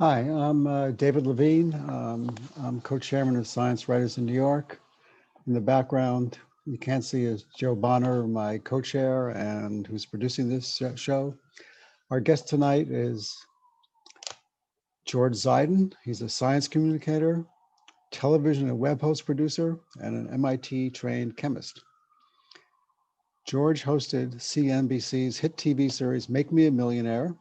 Hi, I'm David Levine. I'm co-chairman of Science Writers in New York. In the background, you can't see is Joe Bonner, my co-chair, and who's producing this show. Our guest tonight is George Zaidan. He's a science communicator, television and web host producer, and an MIT-trained chemist. George hosted CNBC's hit TV series Make Me a Millionaire,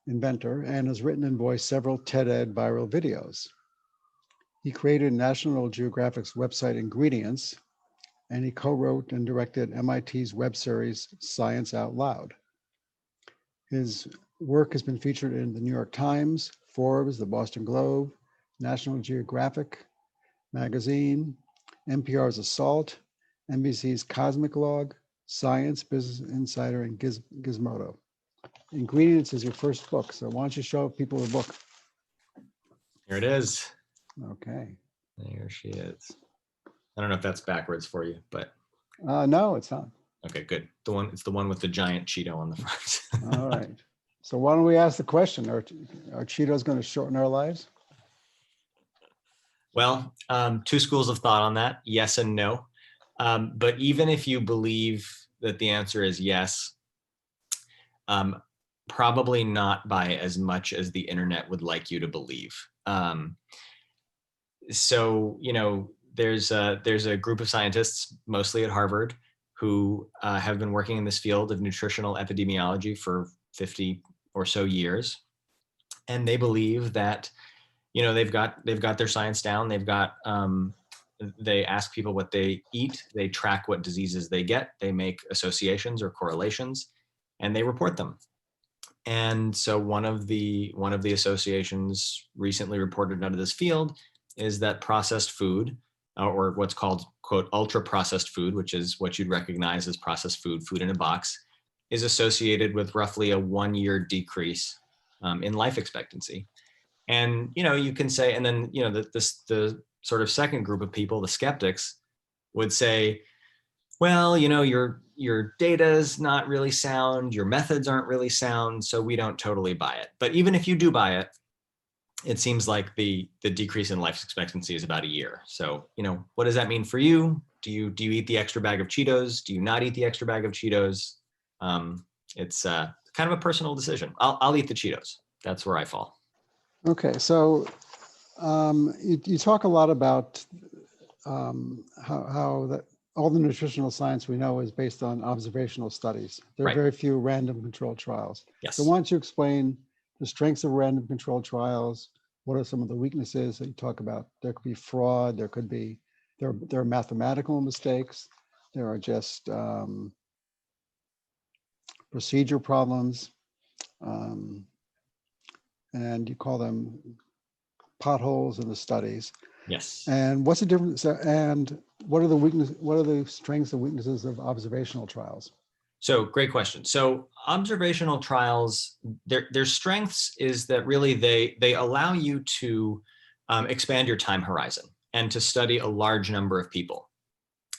inventor, and has written and voiced several TED-Ed viral videos. He created National Geographic's website Ingredients, and he co-wrote and directed MIT's web series Science Out Loud. His work has been featured in the New York Times, Forbes, the Boston Globe, National Geographic magazine, NPR's Assault, NBC's Cosmic Log, Science, Business Insider, and Gizmodo. Ingredients is your first book, so why don't you show people the book? Here it is. Okay. There she is. I don't know if that's backwards for you, but no, it's not. okay, good. It's the one with the giant Cheeto on the front. All right. So why don't we ask the question? Are Cheetos going to shorten our lives? Well, two schools of thought on that, yes and no. But even if you believe that the answer is yes, probably not by as much as the internet would like you to believe. So, you know, there's a group of scientists, mostly at Harvard, who have been working in this field of nutritional epidemiology for 50 or so years. And they believe that, you know, they've got their science down. They ask people what they eat. They track what diseases they get. They make associations or correlations, and they report them. And so one of the associations recently reported out of this field is that processed food, or what's called, quote, ultra processed food, which is what you'd recognize as processed food in a box, is associated with roughly a 1-year decrease in life expectancy. And, you know, you can say, and then, you know, the sort of second group of people, the skeptics, would say, well, you know, your data is not really sound, your methods aren't really sound, so we don't totally buy it. But even if you do buy it, it seems like the decrease in life expectancy is about a year. So, you know, what does that mean for you? Do you eat the extra bag of Cheetos? Do you not eat the extra bag of Cheetos? It's kind of a personal decision. I'll eat the Cheetos. That's where I fall. Okay, so you talk a lot about how that all the nutritional science we know is based on observational studies. There are Right. very few random controlled trials. Yes. So why don't you explain the strengths of random controlled trials? What are some of the weaknesses that you talk about? There could be fraud. There are mathematical mistakes. There are just procedure problems, and you call them potholes in the studies. Yes. And what's the difference? And what are the strengths and weaknesses of observational trials? So great question. So observational trials, their strengths is that really they allow you to expand your time horizon and to study a large number of people.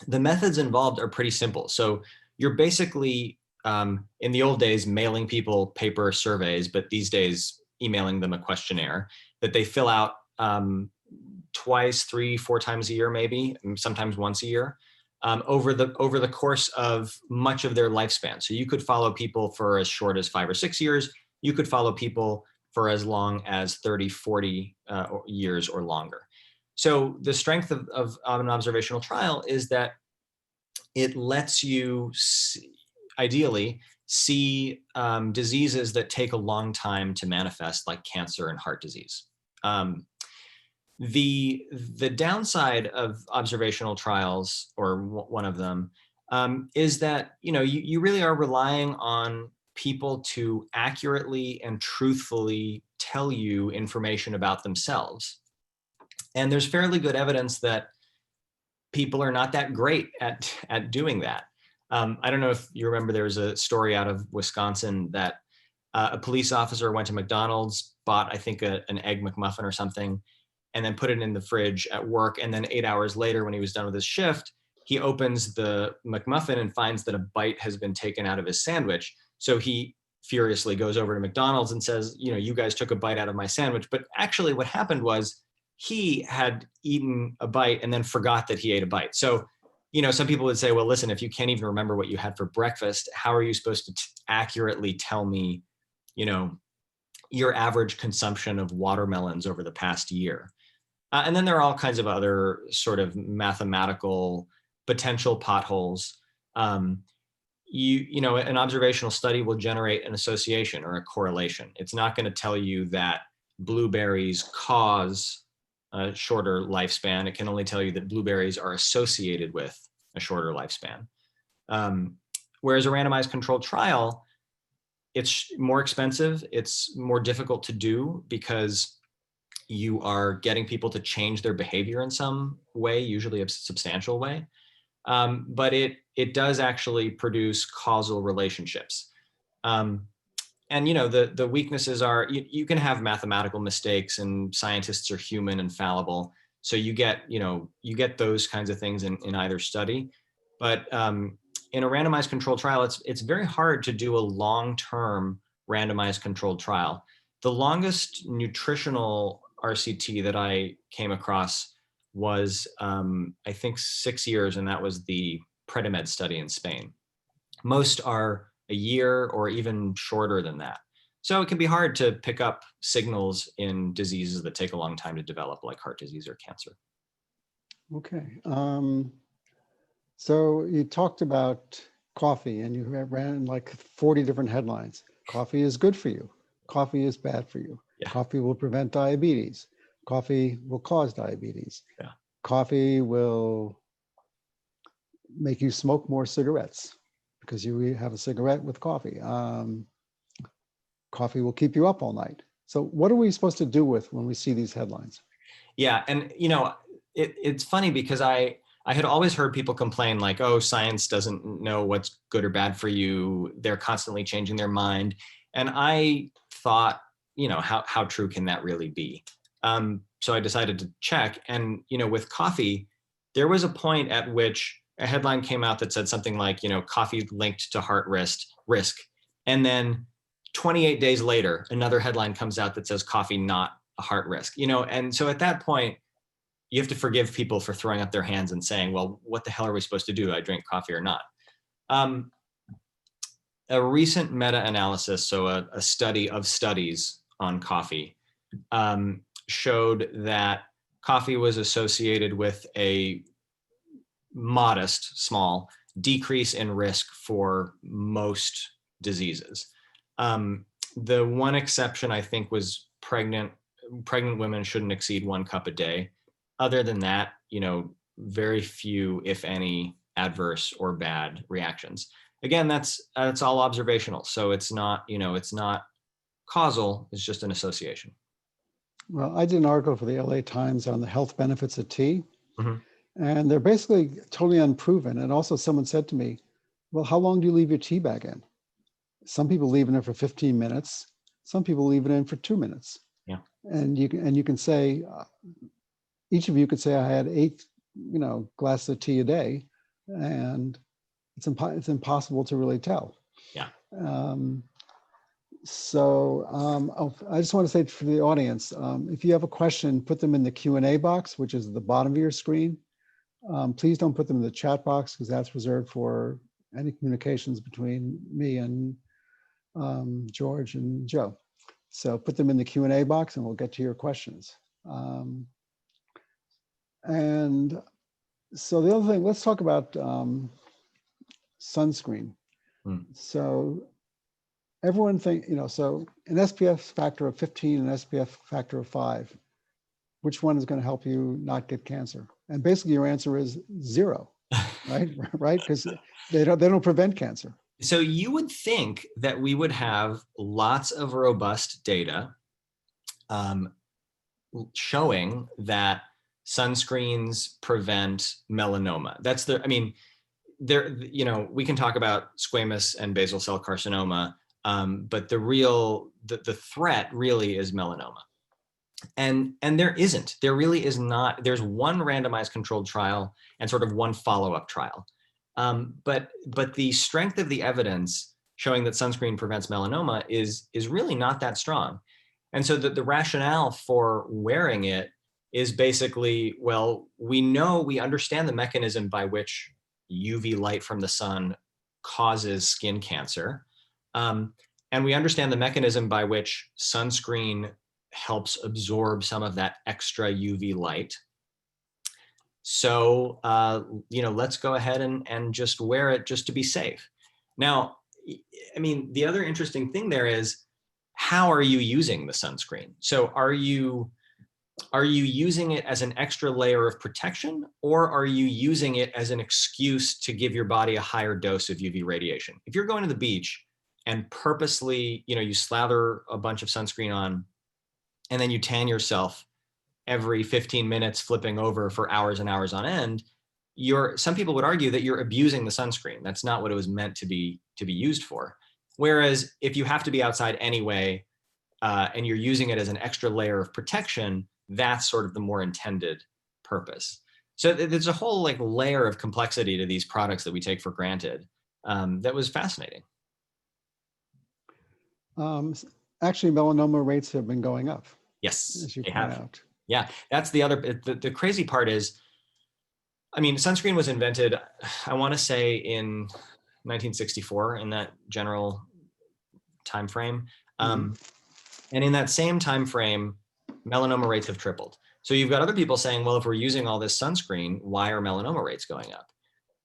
The methods involved are pretty simple. So you're basically, in the old days, mailing people paper surveys, but these days emailing them a questionnaire that they fill out twice, 3, 4 times a year, maybe, sometimes once a year, over the course of much of their lifespan. So you could follow people for as short as 5 or 6 years. You could follow people for as long as 30, 40 years or longer. So the strength of an observational trial is that it lets you ideally see diseases that take a long time to manifest, like cancer and heart disease. The downside of observational trials, or one of them, is that, you know, you really are relying on people to accurately and truthfully tell you information about themselves. And there's fairly good evidence that people are not that great at doing that. I don't know if you remember, there was a story out of Wisconsin that a police officer went to McDonald's, bought, I think, an Egg McMuffin or something, and then put it in the fridge at work. And then 8 hours later, when he was done with his shift, he opens the McMuffin and finds that a bite has been taken out of his sandwich. So he furiously goes over to McDonald's and says, you know, you guys took a bite out of my sandwich. But actually what happened was he had eaten a bite and then forgot that he ate a bite. So, you know, some people would say, well, listen, if you can't even remember what you had for breakfast, how are you supposed to accurately tell me, you know, your average consumption of watermelons over the past year? And then there are all kinds of other sort of mathematical potential potholes. You know, an observational study will generate an association or a correlation. It's not going to tell you that blueberries cause a shorter lifespan. It can only tell you that blueberries are associated with a shorter lifespan. Whereas a randomized controlled trial, it's more expensive. It's more difficult to do because you are getting people to change their behavior in some way, usually a substantial way. But it does actually produce causal relationships. And you know, the weaknesses are you can have mathematical mistakes, and scientists are human and fallible. So you get those kinds of things in either study. But in a randomized controlled trial, it's very hard to do a long-term randomized controlled trial. The longest nutritional RCT that I came across was, I think, 6 years, and that was the Predimed study in Spain. Most are a year or even shorter than that. So it can be hard to pick up signals in diseases that take a long time to develop, like heart disease or cancer. Okay. So you talked about coffee, and you ran like 40 different headlines. Coffee is good for you. Coffee is bad for you. Yeah. Coffee will prevent diabetes. Coffee will cause diabetes. Yeah. Coffee will make you smoke more cigarettes because you have a cigarette with coffee. Coffee will keep you up all night. So what are we supposed to do with when we see these headlines? Yeah, and you know, it's funny because I had always heard people complain like, oh, science doesn't know what's good or bad for you. They're constantly changing their mind. And I thought, you know, how true can that really be? So I decided to check. And, you know, with coffee, there was a point at which a headline came out that said something like, you know, coffee linked to heart risk. And then 28 days later, another headline comes out that says coffee not a heart risk, you know? And so at that point, you have to forgive people for throwing up their hands and saying, well, what the hell are we supposed to do? I drink coffee or not? A recent meta-analysis, so a study of studies on coffee, showed that coffee was associated with a modest, small decrease in risk for most diseases. The one exception, I think, was pregnant women shouldn't exceed 1 cup a day. Other than that, you know, very few, if any, adverse or bad reactions. Again, that's all observational. So it's not, you know, it's not causal, it's just an association. Well, I did an article for the LA Times on the health benefits of tea. Mm-hmm. And they're basically totally unproven. And also someone said to me, well, how long do you leave your tea bag in? Some people leave it in for 15 minutes. Some people leave it in for 2 minutes. Yeah. And you can say, each of you could say I had 8, you know, glasses of tea a day, and it's impossible to really tell. Yeah. I just want to say for the audience, if you have a question, put them in the Q&A box, which is at the bottom of your screen. Please don't put them in the chat box because that's reserved for any communications between me and George and Joe. So put them in the Q&A box and we'll get to your questions. And so the other thing, let's talk about sunscreen. So everyone think, you know, so an SPF factor of 15 and SPF factor of 5, which one is going to help you not get cancer? And basically your answer is 0, right? Right? Because they don't prevent cancer. So you would think that we would have lots of robust data showing that sunscreens prevent melanoma. That's I mean, you know, we can talk about squamous and basal cell carcinoma, but the threat really is melanoma. And there really is not. There's one randomized controlled trial and sort of one follow-up trial. But the strength of the evidence showing that sunscreen prevents melanoma is really not that strong. And so the rationale for wearing it is basically, well, we understand the mechanism by which UV light from the sun causes skin cancer. And we understand the mechanism by which sunscreen helps absorb some of that extra UV light. So, let's go ahead and just wear it just to be safe. Now, I mean, the other interesting thing there is, how are you using the sunscreen? So are you using it as an extra layer of protection, or are you using it as an excuse to give your body a higher dose of UV radiation? If you're going to the beach and purposely, you slather a bunch of sunscreen on, and then you tan yourself every 15 minutes, flipping over for hours and hours on end, some people would argue that you're abusing the sunscreen. That's not what it was meant to be used for. Whereas if you have to be outside anyway, and you're using it as an extra layer of protection, that's sort of the more intended purpose. So there's a whole layer of complexity to these products that we take for granted. That was fascinating. Actually, melanoma rates have been going up. Yes, as you they point have. out. Yeah, that's the crazy part is, I mean, sunscreen was invented, I want to say in 1964, in that general time frame. And in that same time frame, melanoma rates have tripled. So you've got other people saying, well, if we're using all this sunscreen, why are melanoma rates going up?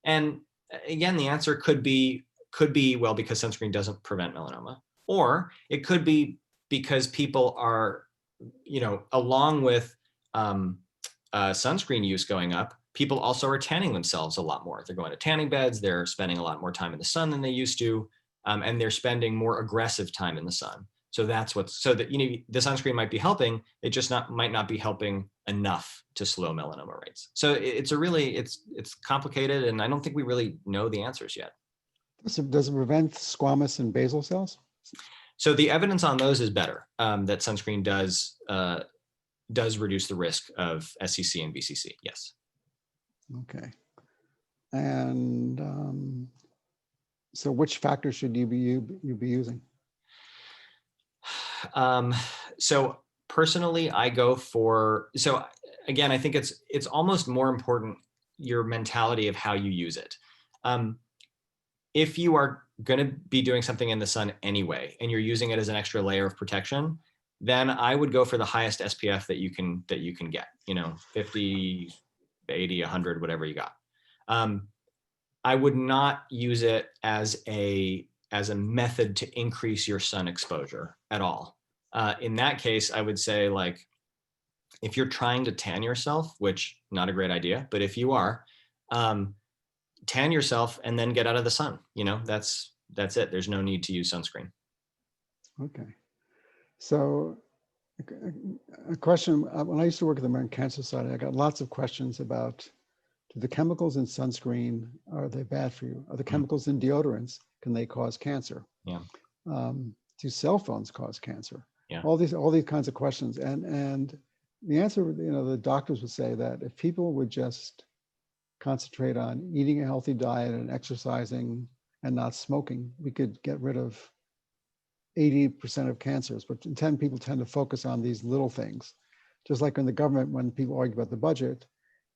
And again, the answer could be, well, because sunscreen doesn't prevent melanoma, or it could be because people are, along with sunscreen use going up, people also are tanning themselves a lot more. They're going to tanning beds. They're spending a lot more time in the sun than they used to. And they're spending more aggressive time in the sun. So that's so that, the sunscreen might be helping, it just might not be helping enough to slow melanoma rates. So it's complicated, and I don't think we really know the answers yet. Does it prevent squamous and basal cells? So the evidence on those is better, that sunscreen does reduce the risk of SCC and BCC, yes. Okay. And so which factors should you be using? So personally, I go for, so again, I think it's almost more important, your mentality of how you use it. If you are going to be doing something in the sun anyway, and you're using it as an extra layer of protection, then I would go for the highest SPF that you can get, 50, 80, 100, whatever you got. I would not use it as a method to increase your sun exposure at all. In that case, I would say, if you're trying to tan yourself, which not a great idea, but if you are, tan yourself and then get out of the sun. That's it. There's no need to use sunscreen. Okay. So a question, when I used to work at the American Cancer Society, I got lots of questions about, do the chemicals in sunscreen, are they bad for you? Are the chemicals in deodorants, can they cause cancer? Yeah. Do cell phones cause cancer? Yeah. All these kinds of questions. And the answer, the doctors would say that if people would just concentrate on eating a healthy diet and exercising and not smoking, we could get rid of 80% of cancers. But people tend to focus on these little things. Just like in the government, when people argue about the budget,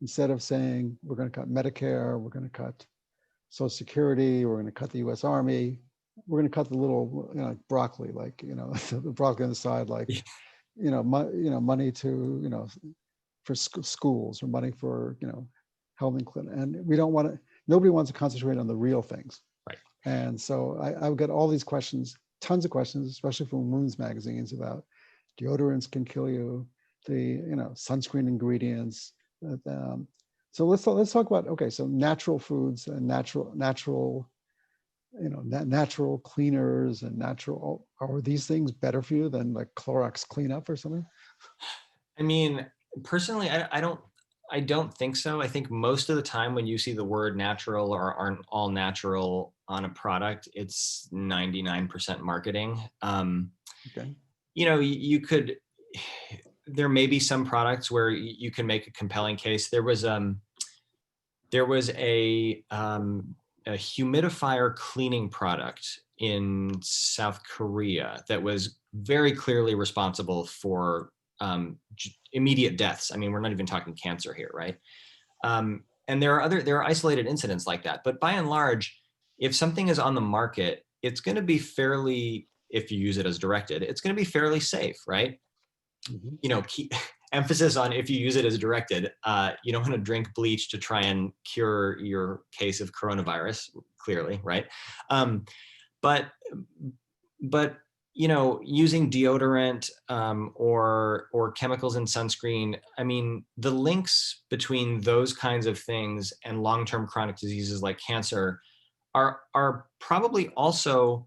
instead of saying, we're going to cut Medicare, we're going to cut Social Security, we're going to cut the US Army, we're going to cut the little, broccoli, the broccoli on the side, money to, for schools, or money for, health and clinic. And we don't want to, nobody wants to concentrate on the real things. Right. And so I would get all these questions, tons of questions, especially from women's magazines, about deodorants can kill you, the, sunscreen ingredients. So let's talk about, okay, so natural foods and natural cleaners and natural, are these things better for you than Clorox cleanup or something? I mean, personally, I don't think so. I think most of the time when you see the word natural or aren't all natural on a product, it's 99% marketing. Okay. You could, there may be some products where you can make a compelling case. There was a humidifier cleaning product in South Korea that was very clearly responsible for immediate deaths. I mean, we're not even talking cancer here, right? And there are isolated incidents like that, but by and large, if something is on the market, it's going to be fairly, if you use it as directed, it's going to be fairly safe, right? Mhm. You know, keep emphasis on if you use it as directed. You don't want to drink bleach to try and cure your case of coronavirus, clearly, right? But but you know, using deodorant or chemicals in sunscreen, I mean, the links between those kinds of things and long-term chronic diseases like cancer are probably also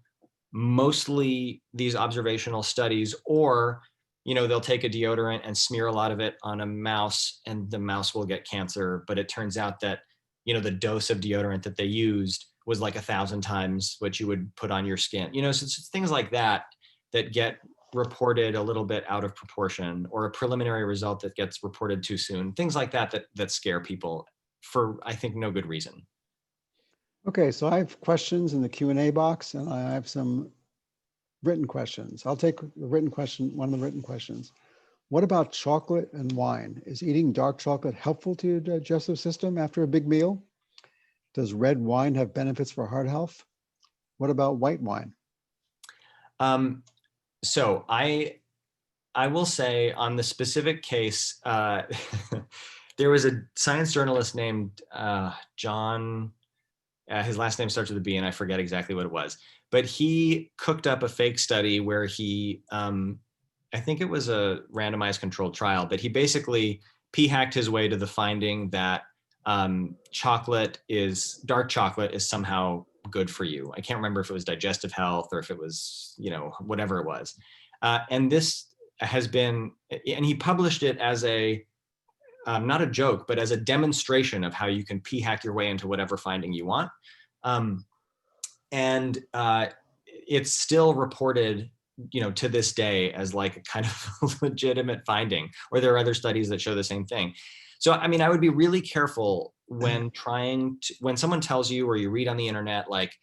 mostly these observational studies, or you know, they'll take a deodorant and smear a lot of it on a mouse and the mouse will get cancer, but it turns out that, you know, the dose of deodorant that they used was like 1,000 times what you would put on your skin. You know, so it's things like that that get reported a little bit out of proportion, or a preliminary result that gets reported too soon. Things like that that scare people for, I think, no good reason. Okay, so I have questions in the Q&A box, and I have some written questions. I'll take the written question, one of the written questions. What about chocolate and wine? Is eating dark chocolate helpful to your digestive system after a big meal? Does red wine have benefits for heart health? What about white wine? So I will say on the specific case, there was a science journalist named John. His last name starts with a B, and I forget exactly what it was. But he cooked up a fake study where he, I think it was a randomized controlled trial, but he basically p-hacked his way to the finding that dark chocolate is somehow good for you. I can't remember if it was digestive health or if it was, you know, whatever it was. And this has been, and he published it as a, not a joke, but as a demonstration of how you can p-hack your way into whatever finding you want. And it's still reported, you know, to this day as like a kind of legitimate finding, or there are other studies that show the same thing. So, I mean, I would be really careful when when someone tells you, or you read on the internet, like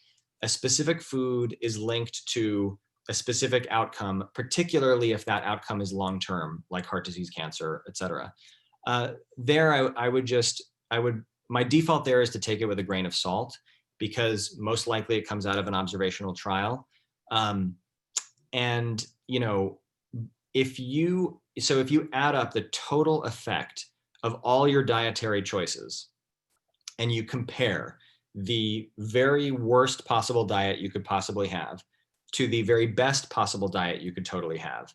a specific food is linked to a specific outcome, particularly if that outcome is long-term, like heart disease, cancer, et cetera. My default there is to take it with a grain of salt, because most likely it comes out of an observational trial. And, you know, if you add up the total effect of all your dietary choices and you compare the very worst possible diet you could possibly have to the very best possible diet you could totally have,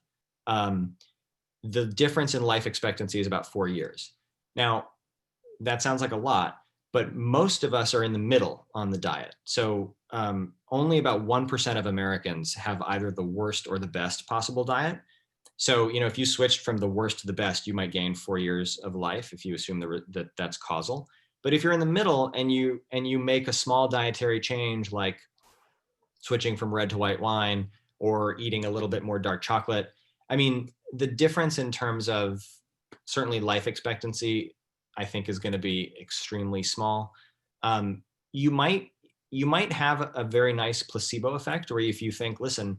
the difference in life expectancy is about 4 years. Now, that sounds like a lot, but most of us are in the middle on the diet. So only about 1% of Americans have either the worst or the best possible diet. So, you know, if you switched from the worst to the best, you might gain 4 years of life if you assume that that's causal. But if you're in the middle and you make a small dietary change, like switching from red to white wine or eating a little bit more dark chocolate, I mean, the difference in terms of certainly life expectancy, I think, is going to be extremely small. You might have a very nice placebo effect, where if you think, listen,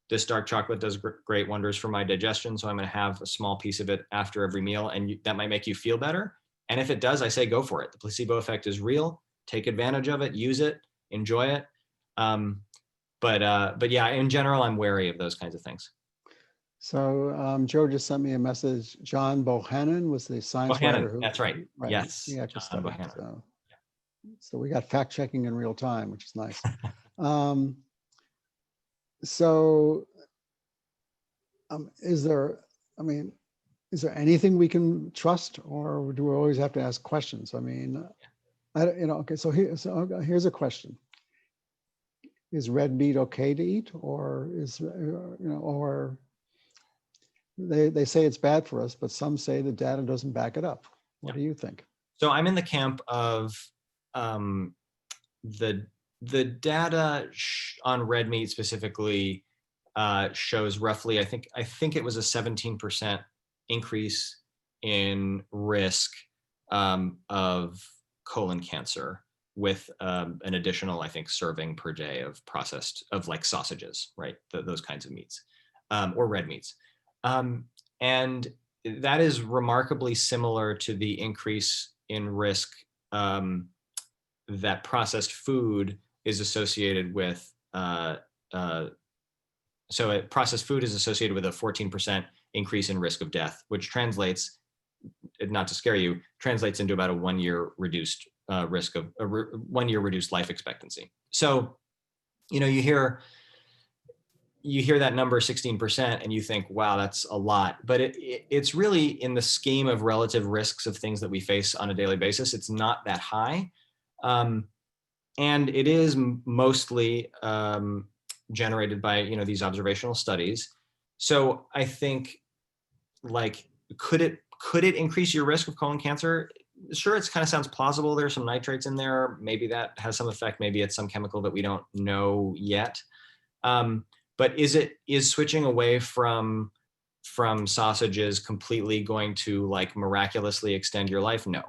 this dark chocolate does great wonders for my digestion, so I'm going to have a small piece of it after every meal, and that might make you feel better. And if it does, I say go for it. The placebo effect is real. Take advantage of it, use it, enjoy it. But yeah, in general, I'm wary of those kinds of things. So Joe just sent me a message. John Bohannon was the science writer Bohannon, who, that's right. right, Yes, the actual John study. Bohannon. So we got fact checking in real time, which is nice. So is there anything we can trust, or do we always have to ask questions? I mean, okay, so here's a question. Is red meat okay to eat, or or they say it's bad for us, but some say the data doesn't back it up. What do you think? So I'm in the camp of the data on red meat specifically shows roughly, I think it was a 17% increase in risk of colon cancer with an additional, I think, serving per day of processed, of like sausages, right? Those kinds of meats, or red meats. And that is remarkably similar to the increase in risk that processed food is associated with. Processed food is associated with a 14% increase in risk of death, which translates, not to scare you, translates into about a 1 year reduced risk of 1 year reduced life expectancy. So, you know, you hear that number 16% and you think, wow, that's a lot. But it's really, in the scheme of relative risks of things that we face on a daily basis, it's not that high. And it is mostly generated by, you know, these observational studies. So I think, like, could it increase your risk of colon cancer? Sure, it kind of sounds plausible. There's some nitrates in there. Maybe that has some effect. Maybe it's some chemical that we don't know yet. But is switching away from sausages completely going to, like, miraculously extend your life? No.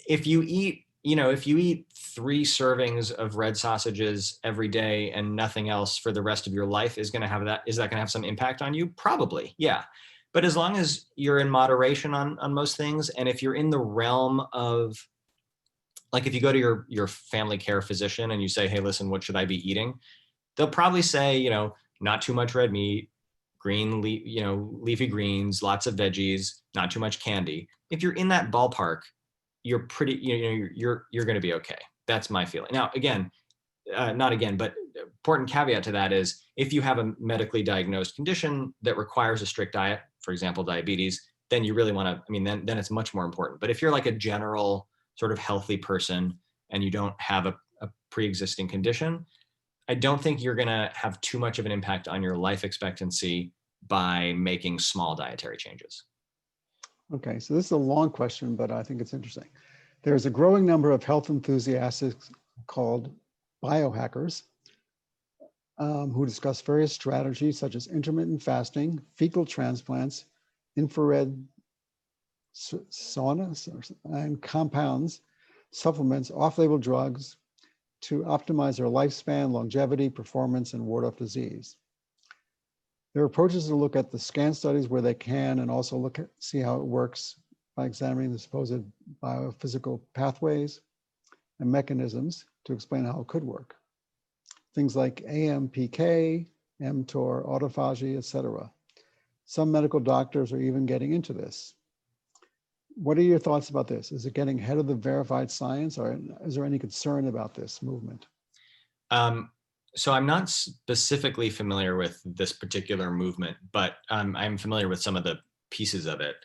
If you eat 3 servings of red sausages every day and nothing else for the rest of your life, is that going to have some impact on you? Probably, yeah. But as long as you're in moderation on most things, and if you're in the realm of, like, if you go to your family care physician and you say, hey, listen, what should I be eating? They'll probably say, you know, not too much red meat, leafy greens, lots of veggies, not too much candy. If you're in that ballpark, you're pretty, you're going to be okay. That's my feeling. Now, but important caveat to that is, if you have a medically diagnosed condition that requires a strict diet, for example, diabetes, then you really want to, then it's much more important. But if you're like a general sort of healthy person and you don't have a pre-existing condition, I don't think you're going to have too much of an impact on your life expectancy by making small dietary changes. Okay, so this is a long question, but I think it's interesting. There's a growing number of health enthusiasts called biohackers who discuss various strategies such as intermittent fasting, fecal transplants, infrared saunas, and compounds, supplements, off-label drugs to optimize their lifespan, longevity, performance, and ward off disease. There are approaches to look at the scan studies where they can, and also see how it works by examining the supposed biophysical pathways and mechanisms to explain how it could work. Things like AMPK, mTOR, autophagy, etc. Some medical doctors are even getting into this. What are your thoughts about this? Is it getting ahead of the verified science, or is there any concern about this movement? So I'm not specifically familiar with this particular movement, but I'm familiar with some of the pieces of it.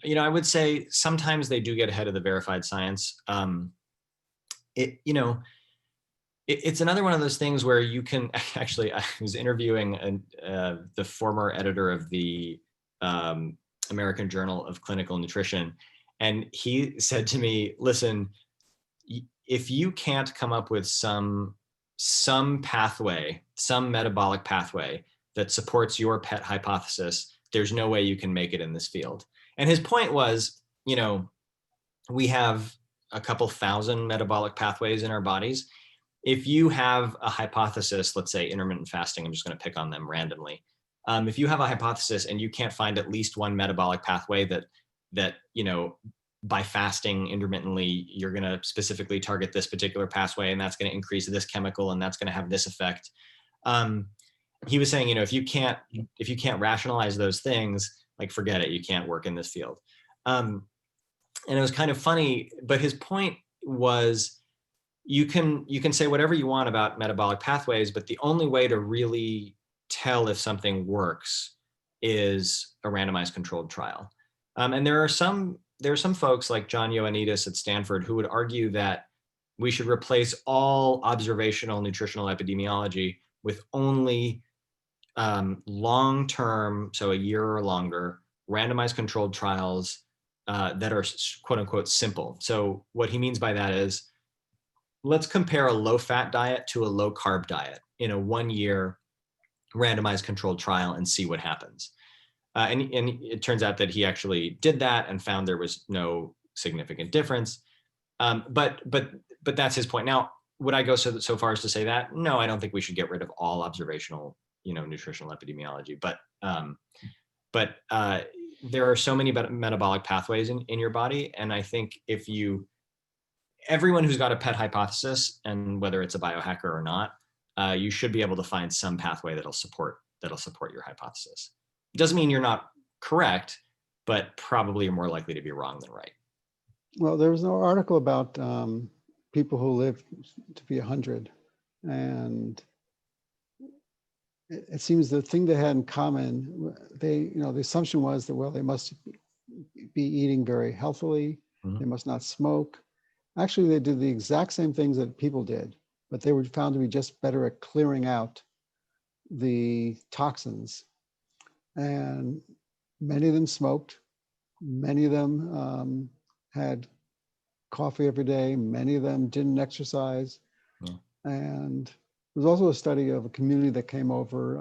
You know, I would say sometimes they do get ahead of the verified science. It's another one of those things where you can actually, I was interviewing the former editor of the American Journal of Clinical Nutrition, and he said to me, listen, if you can't come up with some pathway, some metabolic pathway that supports your pet hypothesis, there's no way you can make it in this field. And his point was, you know, we have a couple thousand metabolic pathways in our bodies. If you have a hypothesis, let's say intermittent fasting, I'm just going to pick on them randomly. If you have a hypothesis and you can't find at least one metabolic pathway that you know, by fasting intermittently, you're going to specifically target this particular pathway, and that's going to increase this chemical, and that's going to have this effect. He was saying, you know, if you can't rationalize those things, like, forget it, you can't work in this field. And it was kind of funny, but his point was, you can say whatever you want about metabolic pathways, but the only way to really tell if something works is a randomized controlled trial. And there are some folks like John Ioannidis at Stanford who would argue that we should replace all observational nutritional epidemiology with only long-term, so a year or longer, randomized controlled trials that are quote unquote simple. So what he means by that is, let's compare a low-fat diet to a low-carb diet in a 1-year randomized controlled trial and see what happens. And it turns out that he actually did that and found there was no significant difference. But that's his point. Now, would I go so far as to say that? No, I don't think we should get rid of all observational, nutritional epidemiology. But there are so many metabolic pathways in your body, and I think everyone who's got a pet hypothesis, and whether it's a biohacker or not, you should be able to find some pathway that'll support your hypothesis. It doesn't mean you're not correct, but probably you're more likely to be wrong than right. Well, there was an article about people who live to be 100, and it seems the thing they had in common, the assumption was that, well, they must be eating very healthily, they must not smoke. Actually, they did the exact same things that people did, but they were found to be just better at clearing out the toxins. And many of them smoked, many of them had coffee every day, many of them didn't exercise. And there was also a study of a community that came over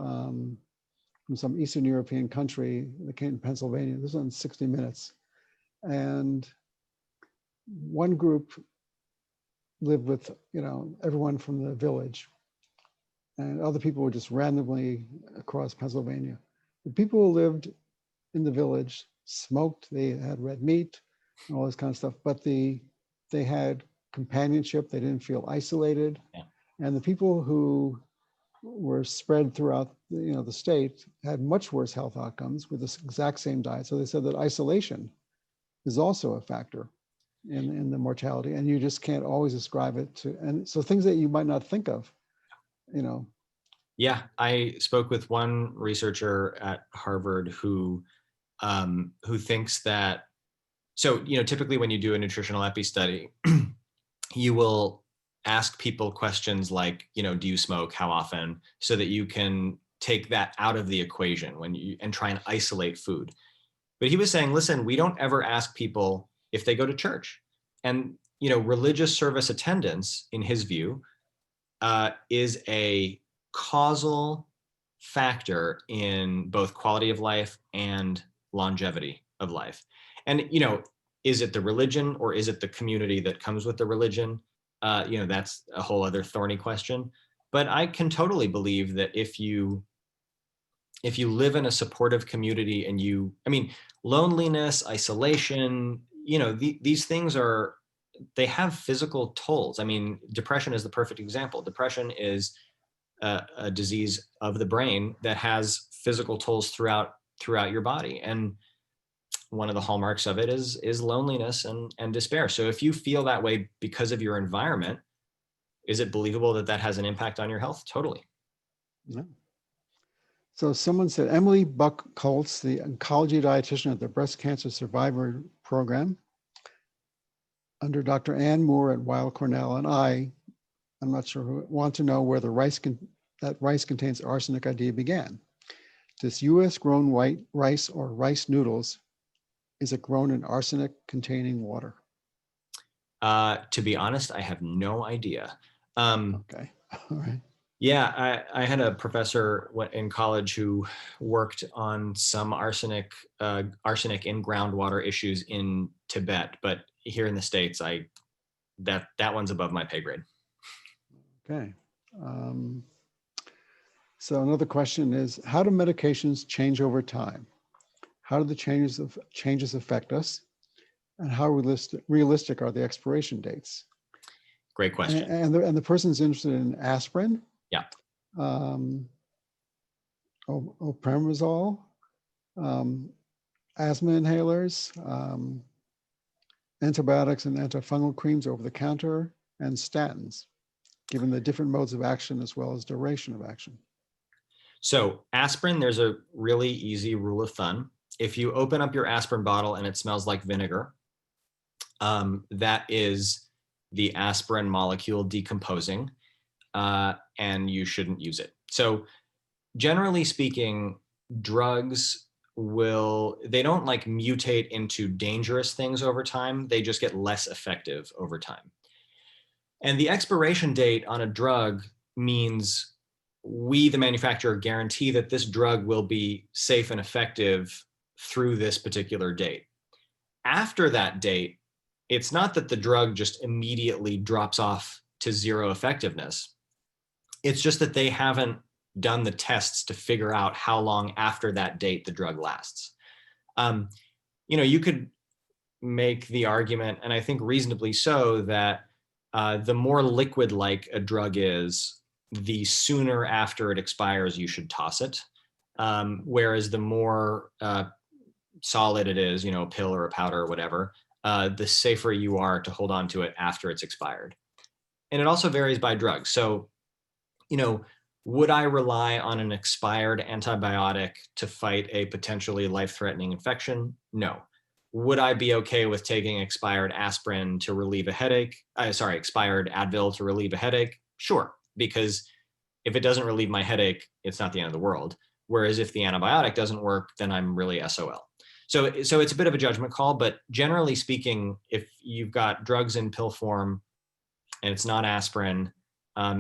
from some Eastern European country that came to Pennsylvania. This was on 60 Minutes. And one group lived with, everyone from the village, and other people were just randomly across Pennsylvania. The people who lived in the village smoked, they had red meat and all this kind of stuff, but they had companionship, they didn't feel isolated. Yeah. And the people who were spread throughout the state had much worse health outcomes with this exact same diet. So they said that isolation is also a factor in the mortality, and you just can't always ascribe it to, and so things that you might not think of, Yeah, I spoke with one researcher at Harvard who thinks that, so typically when you do a nutritional epi study, you will ask people questions like, do you smoke, how often, so that you can take that out of the equation and try and isolate food. But he was saying, listen, we don't ever ask people if they go to church. And religious service attendance, in his view, is a causal factor in both quality of life and longevity of life. And is it the religion or is it the community that comes with the religion? That's a whole other thorny question. But I can totally believe that if you live in a supportive community and loneliness, isolation, these things they have physical tolls. Depression is the perfect example. Depression is a disease of the brain that has physical tolls throughout your body. And one of the hallmarks of it is loneliness and despair. So if you feel that way because of your environment, is it believable that has an impact on your health? Totally. Yeah. So someone said, Emily Buck-Colts, the oncology dietitian at the Breast Cancer Survivor Program, under Dr. Ann Moore at Weill Cornell, and I'm not sure who, want to know where that rice contains arsenic idea began. This US grown white rice or rice noodles, is it grown in arsenic containing water? To be honest, I have no idea. Okay, all right. Yeah, I had a professor in college who worked on some arsenic in groundwater issues in Tibet, but here in the States, that one's above my pay grade. Okay. So another question is, how do medications change over time? How do the changes affect us? And how realistic are the expiration dates? Great question. And the person's interested in aspirin. Yeah. Omeprazole, asthma inhalers, antibiotics and antifungal creams over the counter, and statins, given the different modes of action as well as duration of action. So aspirin, there's a really easy rule of thumb. If you open up your aspirin bottle and it smells like vinegar, that is the aspirin molecule decomposing, and you shouldn't use it. So generally speaking, drugs they don't mutate into dangerous things over time. They just get less effective over time. And the expiration date on a drug means we, the manufacturer, guarantee that this drug will be safe and effective through this particular date. After that date, it's not that the drug just immediately drops off to zero effectiveness. It's just that they haven't done the tests to figure out how long after that date the drug lasts. You could make the argument, and I think reasonably so, that the more liquid-like a drug is, the sooner after it expires you should toss it. Whereas the more solid it is, a pill or a powder or whatever, the safer you are to hold on to it after it's expired. And it also varies by drug. So, would I rely on an expired antibiotic to fight a potentially life-threatening infection? No. Would I be okay with taking expired aspirin to relieve a headache? Expired Advil to relieve a headache? Sure, because if it doesn't relieve my headache, it's not the end of the world. Whereas if the antibiotic doesn't work, then I'm really SOL. So it's a bit of a judgment call, but generally speaking, if you've got drugs in pill form and it's not aspirin,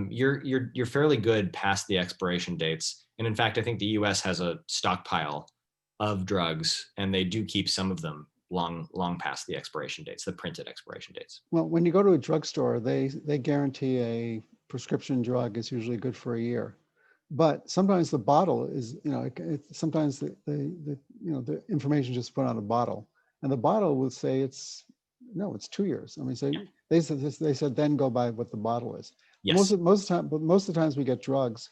you're fairly good past the expiration dates. And in fact, I think the US has a stockpile of drugs, and they do keep some of them long past the expiration dates, the printed expiration dates. Well, when you go to a drugstore, they guarantee a prescription drug is usually good for a year. But sometimes the bottle is, sometimes the information is just put on a bottle, and the bottle will say it's 2 years. I mean, so they said then go by what the bottle is. Yes. Most of the times we get drugs,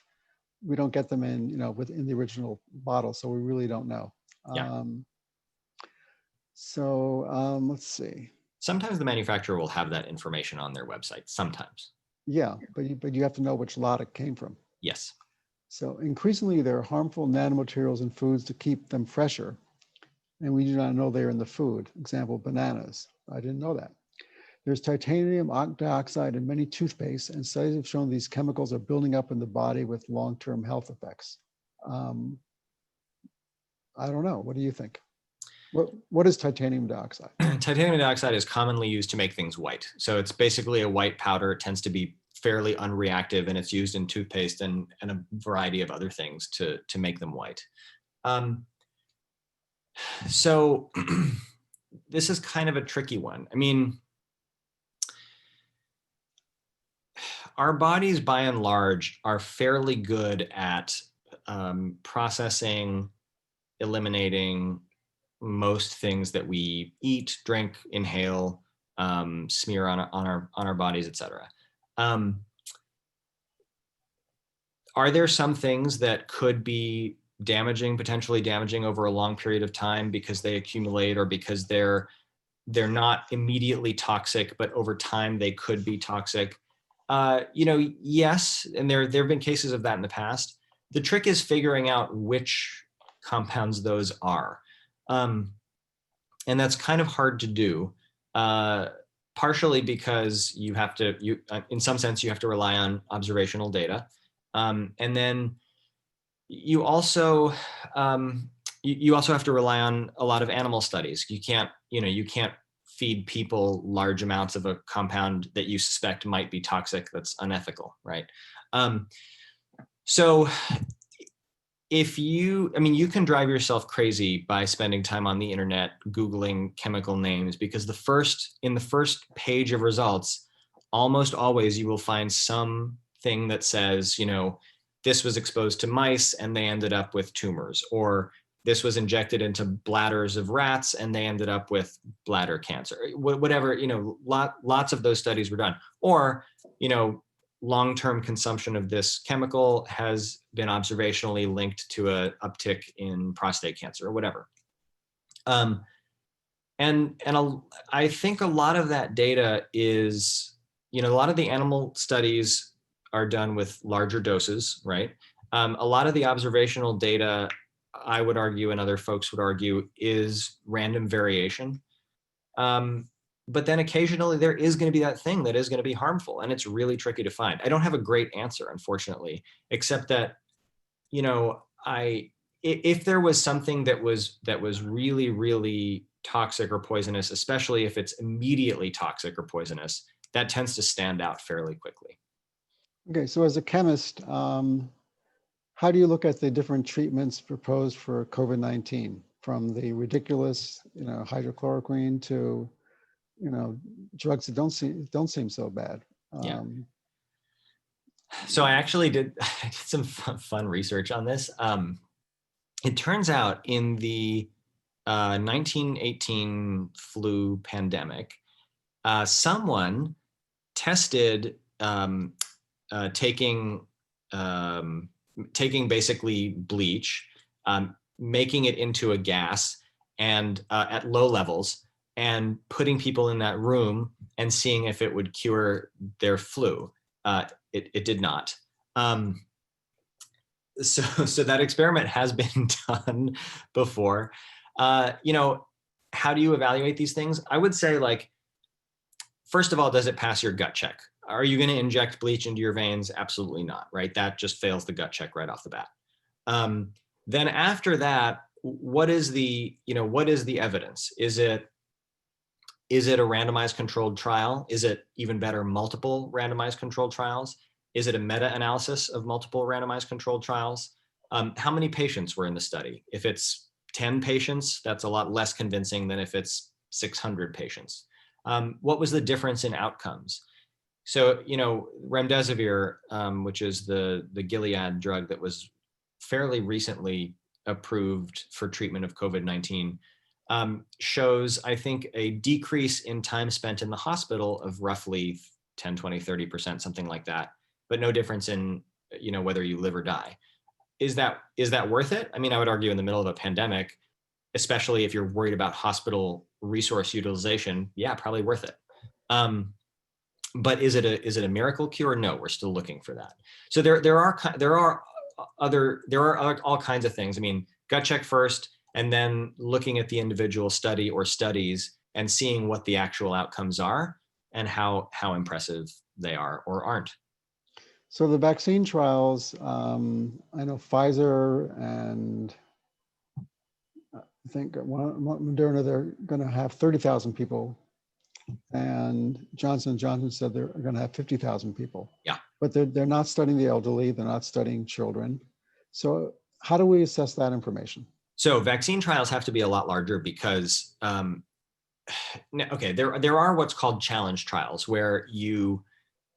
we don't get them in within the original bottle, so we really don't know. Yeah. Let's see. Sometimes the manufacturer will have that information on their website. Sometimes. Yeah, but you have to know which lot it came from. Yes. So increasingly, there are harmful nanomaterials in foods to keep them fresher, and we do not know they're in the food. Example, bananas. I didn't know that. There's titanium dioxide in many toothpastes, and studies have shown these chemicals are building up in the body with long-term health effects. I don't know. What do you think? What is titanium dioxide? Titanium dioxide is commonly used to make things white. So it's basically a white powder. It tends to be fairly unreactive, and it's used in toothpaste and a variety of other things to make them white. So this is kind of a tricky one. I mean, our bodies by and large are fairly good at processing, eliminating most things that we eat, drink, inhale, smear on our bodies, etc. Are there some things that could be potentially damaging over a long period of time because they accumulate, or because they're not immediately toxic, but over time they could be toxic? Yes, and there have been cases of that in the past. The trick is figuring out which compounds those are. And that's kind of hard to do, partially because in some sense, you have to rely on observational data. And then you also have to rely on a lot of animal studies. You can't feed people large amounts of a compound that you suspect might be toxic. That's unethical, right? So you can drive yourself crazy by spending time on the internet Googling chemical names, because in the first page of results, almost always you will find something that says, this was exposed to mice and they ended up with tumors, or this was injected into bladders of rats and they ended up with bladder cancer, whatever, lots of those studies were done. Or, long-term consumption of this chemical has been observationally linked to an uptick in prostate cancer or whatever. And I think a lot of that data is, a lot of the animal studies are done with larger doses, right? A lot of the observational data, I would argue, and other folks would argue, is random variation. But then occasionally there is going to be that thing that is going to be harmful, and it's really tricky to find. I don't have a great answer, unfortunately, except that, if there was something that was really, really toxic or poisonous, especially if it's immediately toxic or poisonous, that tends to stand out fairly quickly. Okay, so as a chemist, how do you look at the different treatments proposed for COVID-19, from the ridiculous, hydrochloroquine to drugs that don't seem so bad. Yeah. So I actually I did some fun research on this. It turns out in the 1918 flu pandemic, someone tested taking basically bleach, making it into a gas, and at low levels, and putting people in that room and seeing if it would cure their flu. It did not. So that experiment has been done before. How do you evaluate these things? I would say, like, first of all, does it pass your gut check? Are you going to inject bleach into your veins? Absolutely not, right? That just fails the gut check right off the bat. Then after that, what is the evidence? Is it a randomized controlled trial? Is it even better, multiple randomized controlled trials? Is it a meta-analysis of multiple randomized controlled trials? How many patients were in the study? If it's 10 patients, that's a lot less convincing than if it's 600 patients. What was the difference in outcomes? So, remdesivir, which is the Gilead drug that was fairly recently approved for treatment of COVID-19, shows, I think, a decrease in time spent in the hospital of roughly 10, 20, 30%, something like that, but no difference in, whether you live or die. Is that worth it? I mean, I would argue in the middle of a pandemic, especially if you're worried about hospital resource utilization, yeah, probably worth it. But is it a miracle cure? No, we're still looking for that. So there are all kinds of things. I mean, gut check first, and then looking at the individual study or studies and seeing what the actual outcomes are and how impressive they are or aren't. So the vaccine trials, I know Pfizer and I think Moderna, they're going to have 30,000 people, and Johnson & Johnson said they're going to have 50,000 people. Yeah. But they're not studying the elderly, they're not studying children. So how do we assess that information? So vaccine trials have to be a lot larger because, there are what's called challenge trials, where you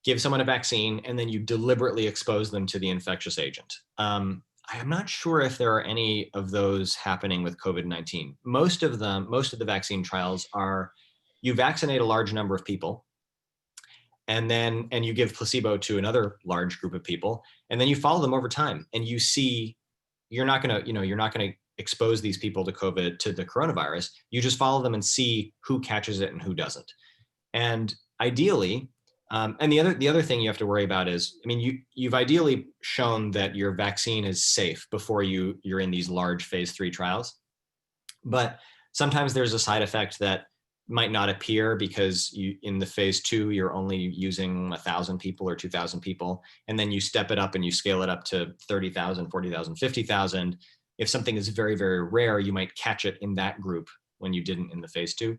give someone a vaccine and then you deliberately expose them to the infectious agent. I am not sure if there are any of those happening with COVID-19. Most of the vaccine trials are, you vaccinate a large number of people, and you give placebo to another large group of people, and then you follow them over time, and you see, you're not going to expose these people to the coronavirus. You just follow them and see who catches it and who doesn't. And ideally, and the other thing you have to worry about is, I mean, you've ideally shown that your vaccine is safe before you're in these large phase 3 trials. But sometimes there's a side effect that might not appear because in the phase 2, you're only using 1,000 people or 2,000 people. And then you step it up and you scale it up to 30,000, 40,000, 50,000. If something is very, very rare, you might catch it in that group when you didn't in the phase 2.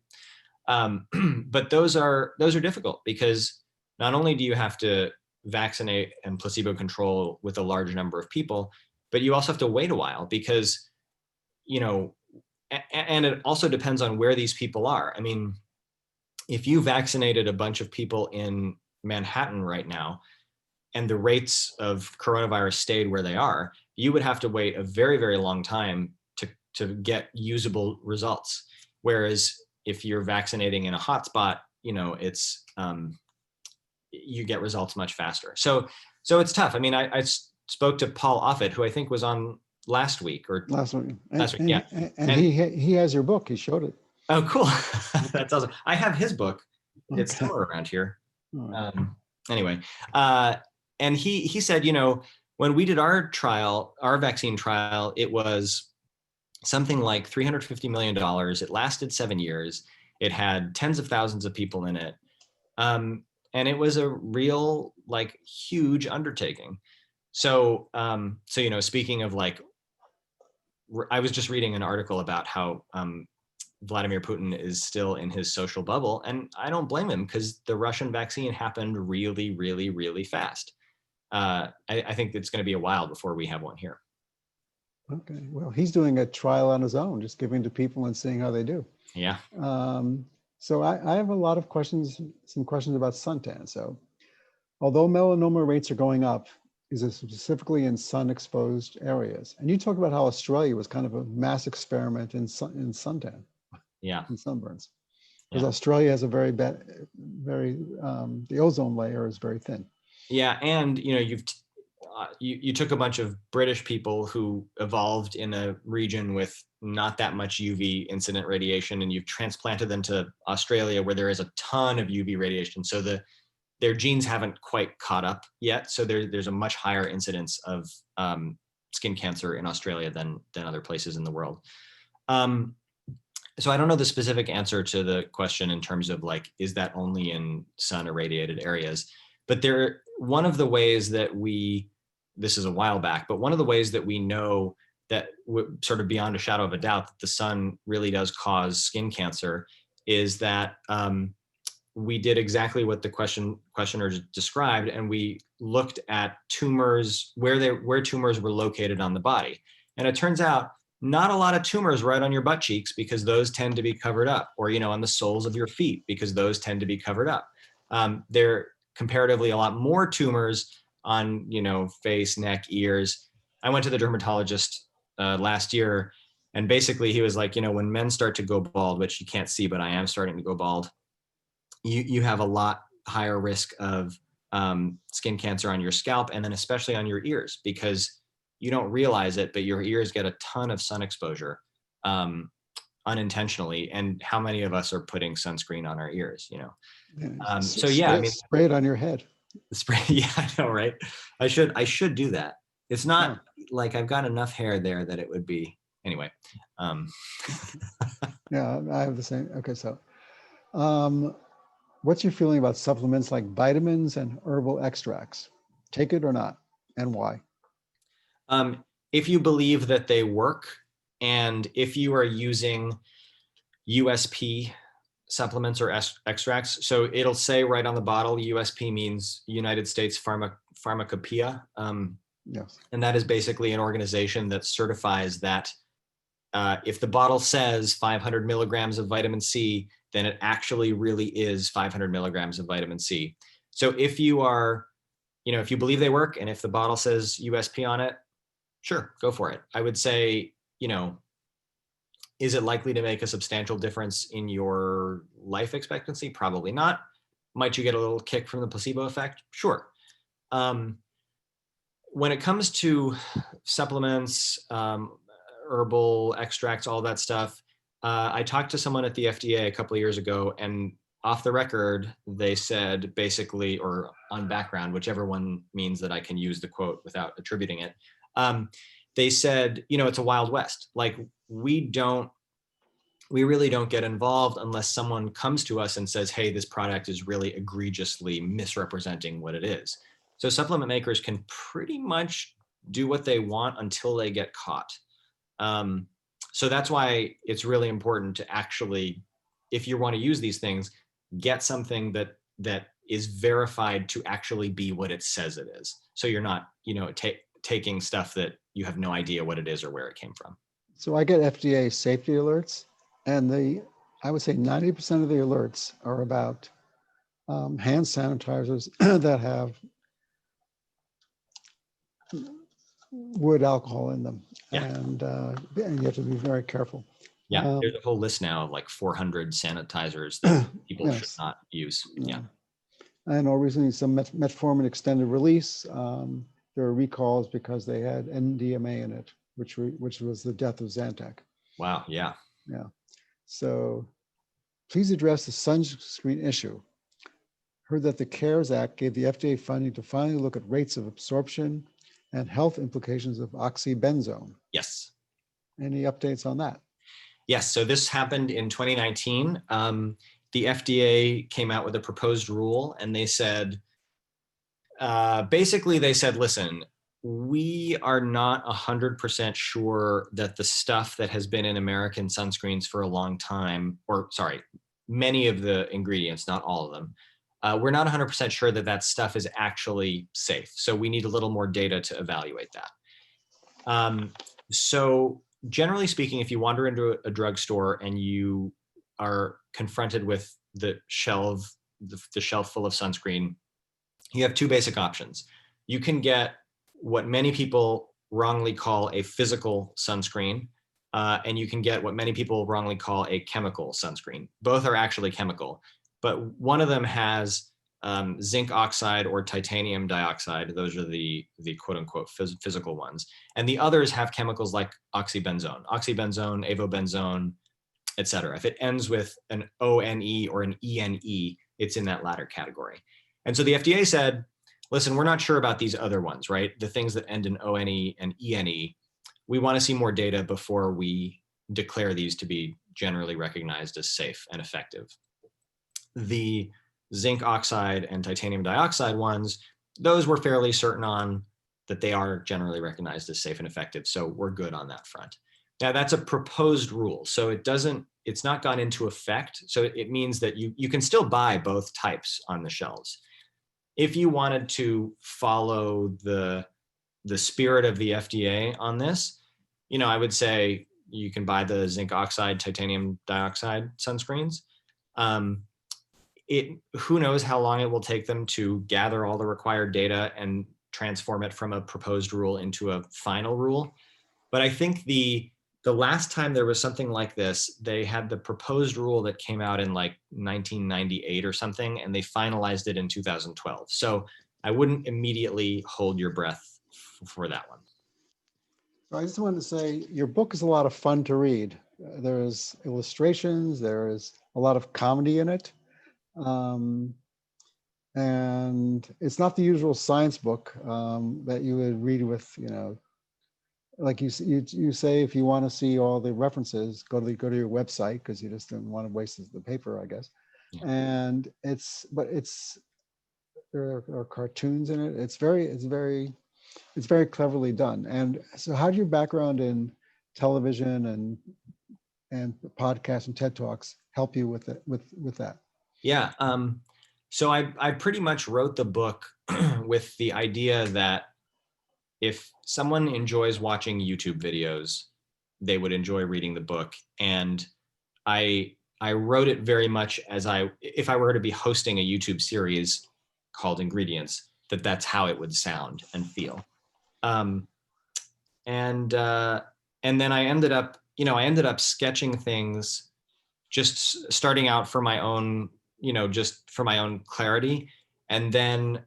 But those are difficult, because not only do you have to vaccinate and placebo control with a large number of people, but you also have to wait a while, because, and it also depends on where these people are. I mean, if you vaccinated a bunch of people in Manhattan right now, and the rates of coronavirus stayed where they are, you would have to wait a very, very long time to get usable results. Whereas if you're vaccinating in a hotspot, it's you get results much faster. So it's tough. I mean, I spoke to Paul Offit, who I think was on last week. Yeah. And he has your book. He showed it. Oh, cool. That's awesome. I have his book. It's somewhere around here. Right. Anyway, and he said, when we did our vaccine trial, it was something like $350 million. It lasted 7 years. It had tens of thousands of people in it. And it was a real, huge undertaking. So, speaking of, I was just reading an article about how Vladimir Putin is still in his social bubble, and I don't blame him, because the Russian vaccine happened really, really, really fast. I think it's going to be a while before we have one here. Okay, well, he's doing a trial on his own, just giving to people and seeing how they do. Yeah. So I have a lot of questions, some questions about suntan. So although melanoma rates are going up, is it specifically in sun-exposed areas? And you talk about how Australia was kind of a mass experiment in suntan, Yeah. in sunburns, because Yeah. Australia has a very bad, the ozone layer is very thin. Yeah, and you know, you took a bunch of British people who evolved in a region with not that much UV incident radiation, and you've transplanted them to Australia where there is a ton of UV radiation. So their genes haven't quite caught up yet. So there's a much higher incidence of skin cancer in Australia than other places in the world. So I don't know the specific answer to the question in terms of like, is that only in sun irradiated areas? But one of the ways that this is a while back, but one of the ways that we know that sort of beyond a shadow of a doubt that the sun really does cause skin cancer is that we did exactly what the questioner described, and we looked at tumors, where tumors were located on the body. And it turns out not a lot of tumors right on your butt cheeks because those tend to be covered up, or, you know, on the soles of your feet because those tend to be covered up. There are comparatively a lot more tumors on, you know, face, neck, ears. I went to the dermatologist last year, and basically he was like, you know, when men start to go bald, which you can't see, but I am starting to go bald, you have a lot higher risk of skin cancer on your scalp, and then especially on your ears, because you don't realize it, but your ears get a ton of sun exposure unintentionally. And how many of us are putting sunscreen on our ears, you know? So yeah, I mean, spray it on your head. spray. Yeah, I know, right? I should do that. It's not like I've got enough hair there that it would be, anyway. Yeah, I have the same. Okay, so what's your feeling about supplements like vitamins and herbal extracts? Take it or not, and why? If you believe that they work, and if you are using USP supplements or extracts, so it'll say right on the bottle, USP means United States Pharmacopoeia. Yes. And that is basically an organization that certifies that if the bottle says 500 milligrams of vitamin C, then it actually really is 500 milligrams of vitamin C. So if you are, you know, if you believe they work, and if the bottle says USP on it, sure, go for it. I would say, you know, is it likely to make a substantial difference in your life expectancy? Probably not. Might you get a little kick from the placebo effect? Sure. When it comes to supplements, herbal extracts, all that stuff, I talked to someone at the FDA a couple of years ago, and off the record, they said basically, or on background, whichever one means that I can use the quote without attributing it. They said, you know, it's a Wild West. Like we really don't get involved unless someone comes to us and says, hey, this product is really egregiously misrepresenting what it is. So supplement makers can pretty much do what they want until they get caught. So that's why it's really important to actually, if you want to use these things, get something that is verified to actually be what it says it is. So you're not, you know, taking stuff that you have no idea what it is or where it came from. So I get FDA safety alerts, and I would say 90% of the alerts are about hand sanitizers that have wood alcohol in them. Yeah. And you have to be very careful. Yeah, there's a whole list now of like 400 sanitizers that people should not use. Yeah. I know recently some metformin extended release. There were recalls because they had NDMA in it, which was the death of Zantac. Wow. Yeah. Yeah. So please address the sunscreen issue. Heard that the CARES Act gave the FDA funding to finally look at rates of absorption and health implications of oxybenzone. Yes. Any updates on that? Yes. So this happened in 2019. The FDA came out with a proposed rule, and they said, basically they said, listen, we are not 100% sure that the stuff that has been in American sunscreens for a long time, or sorry, many of the ingredients, not all of them, we're not 100% sure that that stuff is actually safe. So we need a little more data to evaluate that. So generally speaking, if you wander into a drugstore and you are confronted with the shelf full of sunscreen, you have two basic options. You can get what many people wrongly call a physical sunscreen, and you can get what many people wrongly call a chemical sunscreen. Both are actually chemical, but one of them has zinc oxide or titanium dioxide. Those are the quote unquote physical ones. And the others have chemicals like oxybenzone, avobenzone, et cetera. If it ends with an ONE or an ENE, it's in that latter category. And so the FDA said, listen, we're not sure about these other ones, right? The things that end in ONE and ENE. We want to see more data before we declare these to be generally recognized as safe and effective. The zinc oxide and titanium dioxide ones, those we're fairly certain on that they are generally recognized as safe and effective. So we're good on that front. Now that's a proposed rule. So it's not gone into effect. So it means that you can still buy both types on the shelves. If you wanted to follow the spirit of the FDA on this, I would say you can buy the zinc oxide, titanium dioxide sunscreens. Who knows how long it will take them to gather all the required data and transform it from a proposed rule into a final rule. But I think the last time there was something like this, they had the proposed rule that came out in like 1998 or something, and they finalized it in 2012. So I wouldn't immediately hold your breath for that one. I just wanted to say your book is a lot of fun to read. There's illustrations, there is a lot of comedy in it. And it's not the usual science book that you would read with, like you say, if you want to see all the references, go to your website, because you just didn't want to waste the paper, I guess. Yeah. And there are cartoons in it. It's very cleverly done. And so, how did your background in television and podcasts and TED Talks help you with that? Yeah. So I pretty much wrote the book with the idea that if someone enjoys watching YouTube videos, they would enjoy reading the book. And I wrote it very much as if I were to be hosting a YouTube series called Ingredients, that's how it would sound and feel. And then I ended up sketching things, just starting out for my own, just for my own clarity. And then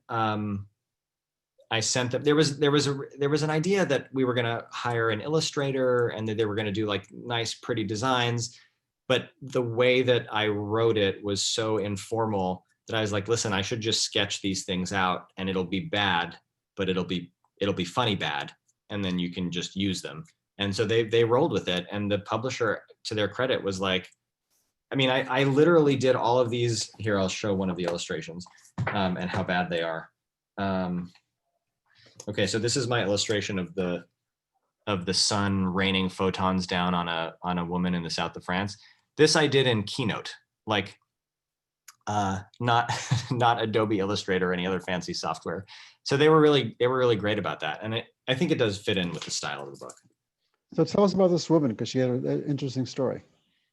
I sent them. There was an idea that we were going to hire an illustrator and that they were going to do like nice, pretty designs. But the way that I wrote it was so informal that I was like, listen, I should just sketch these things out, and it'll be bad, but it'll be funny bad, and then you can just use them. And so they rolled with it. And the publisher, to their credit, was like, I literally did all of these. Here, I'll show one of the illustrations and how bad they are. Okay, so this is my illustration of the sun raining photons down on a woman in the south of France. This I did in Keynote, like not Adobe Illustrator or any other fancy software. So they were really great about that, and I think it does fit in with the style of the book. So tell us about this woman, because she had an interesting story.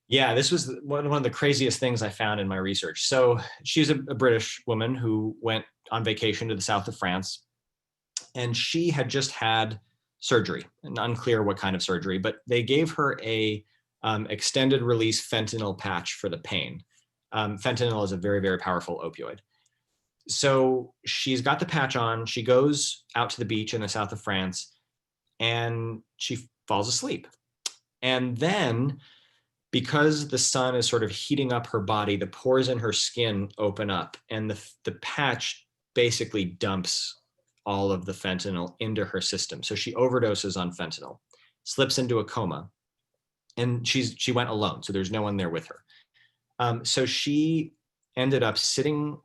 Yeah, this was one of the craziest things I found in my research. So she's a British woman who went on vacation to the south of France, and she had just had surgery, and unclear what kind of surgery, but they gave her a extended release fentanyl patch for the pain. Fentanyl is a very, very powerful opioid. So she's got the patch on. She goes out to the beach in the south of France, and she falls asleep. And then, because the sun is sort of heating up her body, the pores in her skin open up, and the patch basically dumps all of the fentanyl into her system. So she overdoses on fentanyl, slips into a coma, and she went alone. So there's no one there with her. So she ended up sitting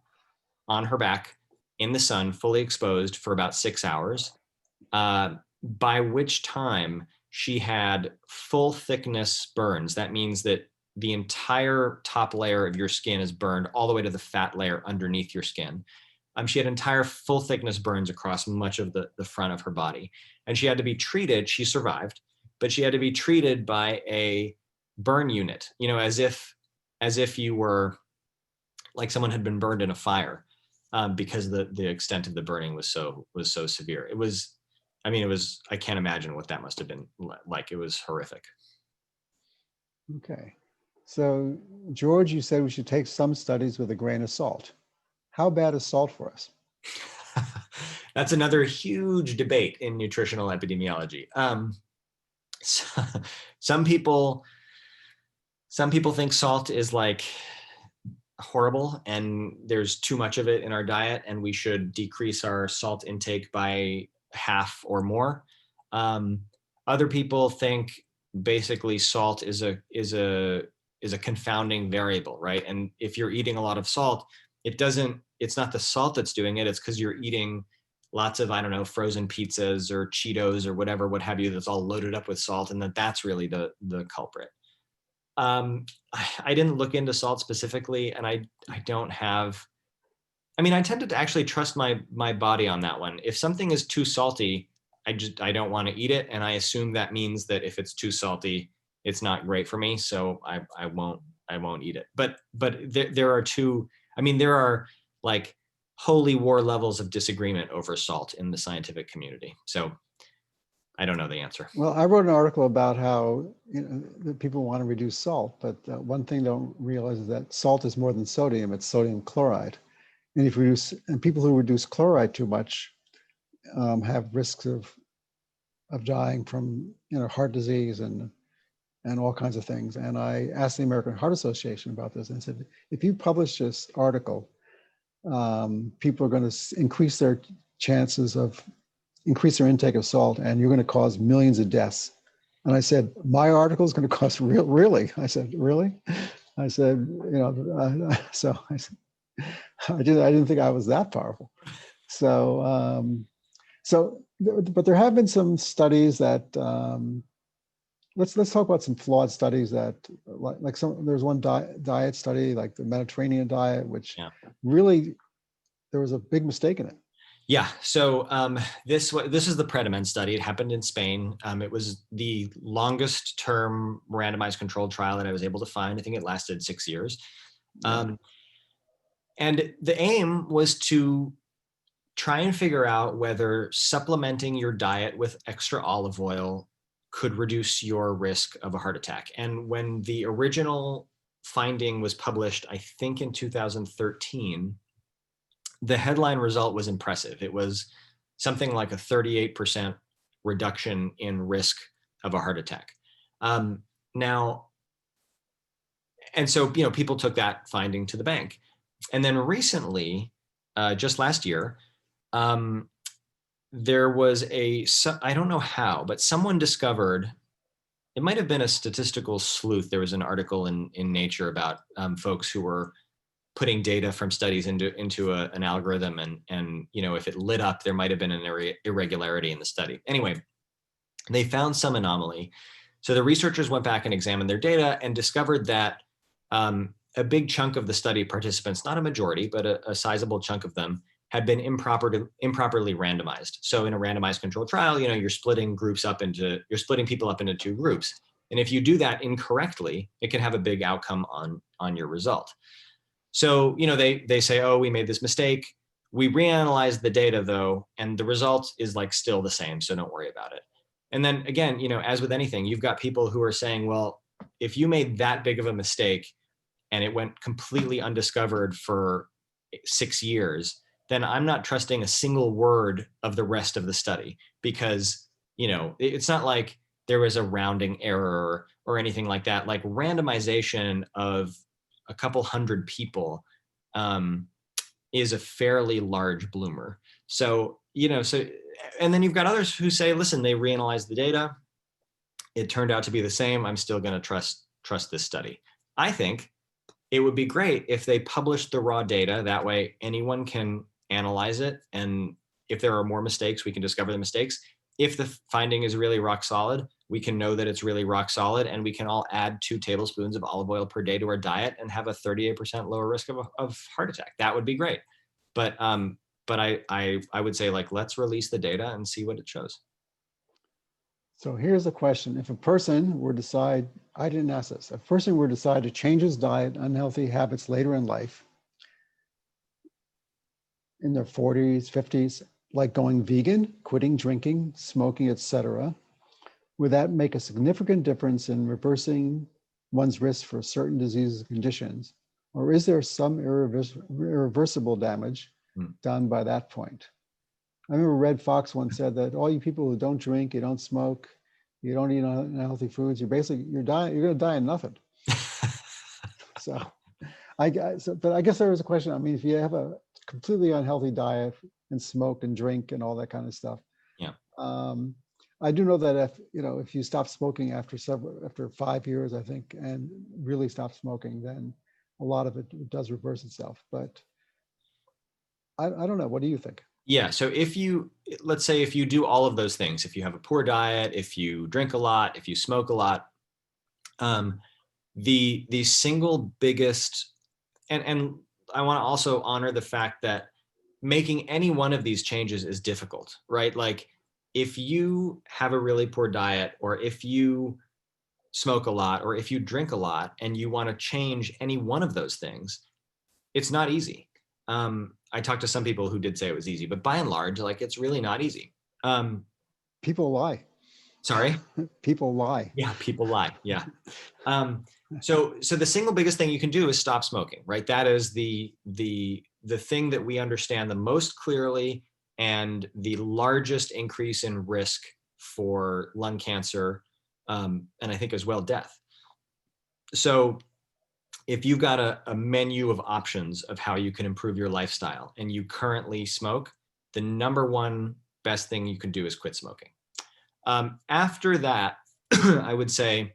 on her back in the sun, fully exposed, for about 6 hours, by which time she had full thickness burns. That means that the entire top layer of your skin is burned all the way to the fat layer underneath your skin. She had entire full thickness burns across much of the front of her body. And she had to be treated. She survived, but she had to be treated by a burn unit, as if as if you were like someone had been burned in a fire, because the extent of the burning was so severe. It was, I mean, it was, I can't imagine what that must have been like. It was horrific. Okay. So, George, you said we should take some studies with a grain of salt. How bad is salt for us? That's another huge debate in nutritional epidemiology. So, some people think salt is like horrible and there's too much of it in our diet and we should decrease our salt intake by half or more. Other people think basically salt is a confounding variable, right? And if you're eating a lot of salt, it's not the salt that's doing it, it's because you're eating lots of, I don't know, frozen pizzas or Cheetos or whatever, what have you, that's all loaded up with salt, and that's really the culprit. I didn't look into salt specifically, and I don't have, I mean, I tended to actually trust my body on that one. If something is too salty, I don't want to eat it. And I assume that means that if it's too salty, it's not great for me. So I won't eat it. But there are two, I mean, there are like holy war levels of disagreement over salt in the scientific community. So I don't know the answer. Well, I wrote an article about how that people want to reduce salt, but one thing they don't realize is that salt is more than sodium; it's sodium chloride. And if we reduce, and people who reduce chloride too much have risks of dying from heart disease and all kinds of things. And I asked the American Heart Association about this and said, if you publish this article, people are going to increase their chances of increase their intake of salt, and you're going to cause millions of deaths. And I said, my article is going to cause really? I said, really? I said, so I said, I didn't think I was that powerful. So, but there have been some studies that, let's talk about some flawed studies that, like there's one diet study, like the Mediterranean diet, which really, there was a big mistake in it. Yeah, so this is the Predimen study. It happened in Spain. It was the longest term randomized controlled trial that I was able to find. I think it lasted 6 years. And the aim was to try and figure out whether supplementing your diet with extra olive oil could reduce your risk of a heart attack. And when the original finding was published, I think in 2013, the headline result was impressive. It was something like a 38% reduction in risk of a heart attack. Now, and so, people took that finding to the bank. And then recently, just last year, there was I don't know how, but someone discovered, it might have been a statistical sleuth. There was an article in Nature about folks who were putting data from studies into an algorithm, and if it lit up, there might have been an irregularity in the study. Anyway, they found some anomaly. So the researchers went back and examined their data and discovered that a big chunk of the study participants, not a majority, but a sizable chunk of them, had been improperly randomized. So in a randomized controlled trial, you're splitting people up into two groups. And if you do that incorrectly, it can have a big outcome on your result. So, they say, oh, we made this mistake. We reanalyzed the data though, and the result is like still the same. So don't worry about it. And then again, as with anything, you've got people who are saying, well, if you made that big of a mistake and it went completely undiscovered for 6 years, then I'm not trusting a single word of the rest of the study, because, it's not like there was a rounding error or anything like that. Like randomization of a couple hundred people is a fairly large bloomer. So, and then you've got others who say, listen, they reanalyzed the data. It turned out to be the same. I'm still going to trust this study. I think it would be great if they published the raw data. That way anyone can analyze it. And if there are more mistakes, we can discover the mistakes. If the finding is really rock solid, we can know that it's really rock solid, and we can all add 2 tablespoons of olive oil per day to our diet and have a 38% lower risk of heart attack. That would be great. But I would say, let's release the data and see what it shows. So here's a question. If a person were to decide, I didn't ask this, if a person were to decide to change his diet, unhealthy habits later in life, in their 40s, 50s, like going vegan, quitting drinking, smoking, etc., would that make a significant difference in reversing one's risk for certain diseases and conditions? Or is there some irreversible damage done by that point? I remember Red Fox once said that all you people who don't drink, you don't smoke, you don't eat unhealthy foods, you're going to die of nothing. So, but I guess there was a question. I mean, if you have a completely unhealthy diet and smoke and drink and all that kind of stuff, Yeah. I do know that if you stop smoking after 5 years, I think, and really stop smoking, then a lot of it does reverse itself. But I don't know. What do you think? Yeah. So let's say if you do all of those things, if you have a poor diet, if you drink a lot, if you smoke a lot, the single biggest, and I want to also honor the fact that making any one of these changes is difficult, right? Like if you have a really poor diet, or if you smoke a lot, or if you drink a lot and you want to change any one of those things, it's not easy. I talked to some people who did say it was easy, but by and large, like it's really not easy. People lie. Sorry? People lie. Yeah, people lie. Yeah. So the single biggest thing you can do is stop smoking, right? That is the thing that we understand the most clearly and the largest increase in risk for lung cancer, and I think as well death. So if you've got a menu of options of how you can improve your lifestyle and you currently smoke, the number one best thing you can do is quit smoking. After that, I would say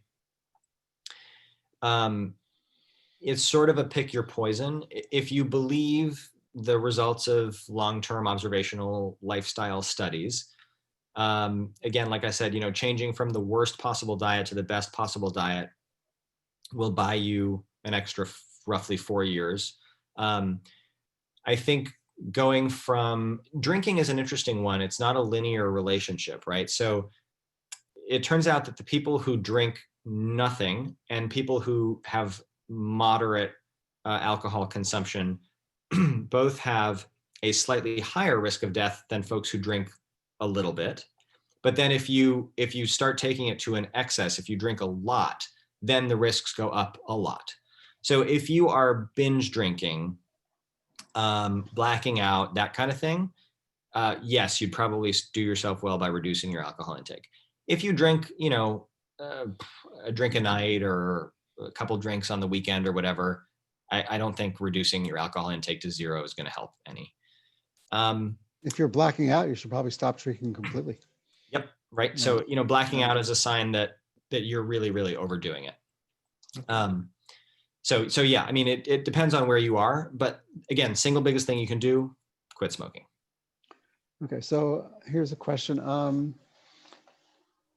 it's sort of a pick your poison. If you believe the results of long-term observational lifestyle studies, again, like I said, changing from the worst possible diet to the best possible diet will buy you an extra roughly 4 years. I think going from drinking is an interesting one. It's not a linear relationship, right? So it turns out that the people who drink nothing and people who have moderate alcohol consumption both have a slightly higher risk of death than folks who drink a little bit. But then if you start taking it to an excess, if you drink a lot, then the risks go up a lot. So if you are binge drinking, blacking out, that kind of thing, yes, you'd probably do yourself well by reducing your alcohol intake. If you drink, a drink a night or a couple drinks on the weekend or whatever, I don't think reducing your alcohol intake to 0 is going to help any. If you're blacking out, you should probably stop drinking completely. Yep. Right. So, blacking out is a sign that you're really, really overdoing it. So yeah, I mean, it depends on where you are, but again, single biggest thing you can do, quit smoking. Okay, so here's a question.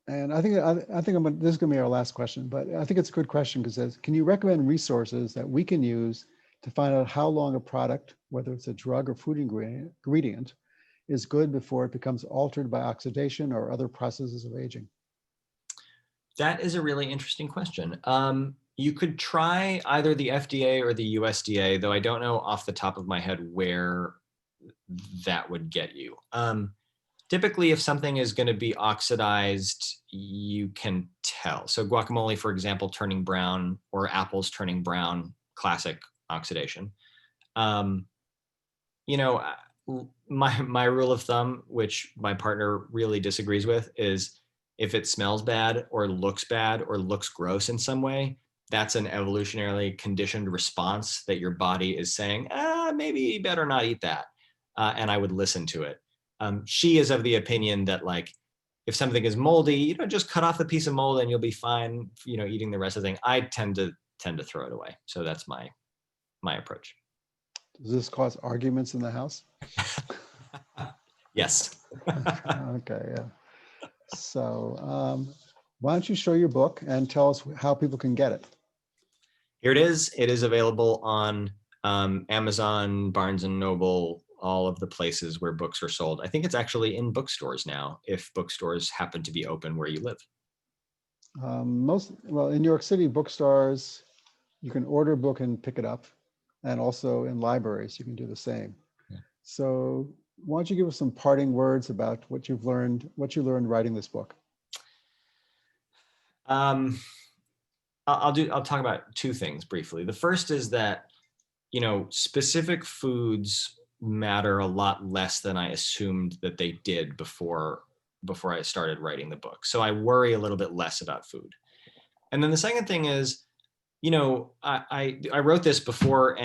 And I think this is going to be our last question, but I think it's a good question because it says, can you recommend resources that we can use to find out how long a product, whether it's a drug or food ingredient, is good before it becomes altered by oxidation or other processes of aging? That is a really interesting question. You could try either the FDA or the USDA, though I don't know off the top of my head where that would get you. Typically, if something is going to be oxidized, you can tell. So guacamole, for example, turning brown, or apples turning brown, classic oxidation. My rule of thumb, which my partner really disagrees with, is if it smells bad or looks gross in some way, that's an evolutionarily conditioned response that your body is saying, maybe you better not eat that. And I would listen to it. She is of the opinion that, like, if something is moldy, just cut off the piece of mold and you'll be fine, eating the rest of the thing. I tend to throw it away. So that's my approach. Does this cause arguments in the house? Yes. Okay, yeah. So why don't you show your book and tell us how people can get it? Here it is. It is available on Amazon, Barnes & Noble, all of the places where books are sold. I think it's actually in bookstores now, if bookstores happen to be open where you live. Well, in New York City, bookstores, you can order a book and pick it up. And also in libraries, you can do the same. Yeah. So why don't you give us some parting words about what you learned writing this book? I'll talk about two things briefly. The first is that, specific foods matter a lot less than I assumed that they did before I started writing the book. So I worry a little bit less about food. And then the second thing is, I wrote this before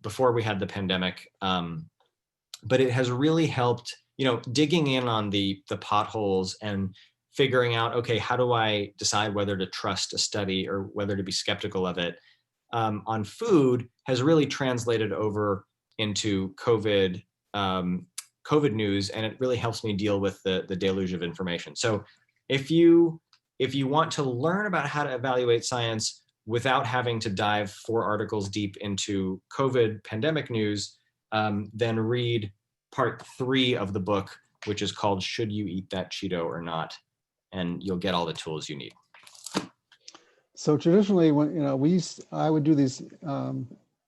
before we had the pandemic, but it has really helped, digging in on the potholes and figuring out, okay, how do I decide whether to trust a study or whether to be skeptical of it, on food has really translated over into COVID news, and it really helps me deal with the deluge of information. So if you want to learn about how to evaluate science without having to dive 4 articles deep into COVID pandemic news, then read part 3 of the book, which is called Should You Eat That Cheeto or Not? And you'll get all the tools you need. So traditionally, when I would do these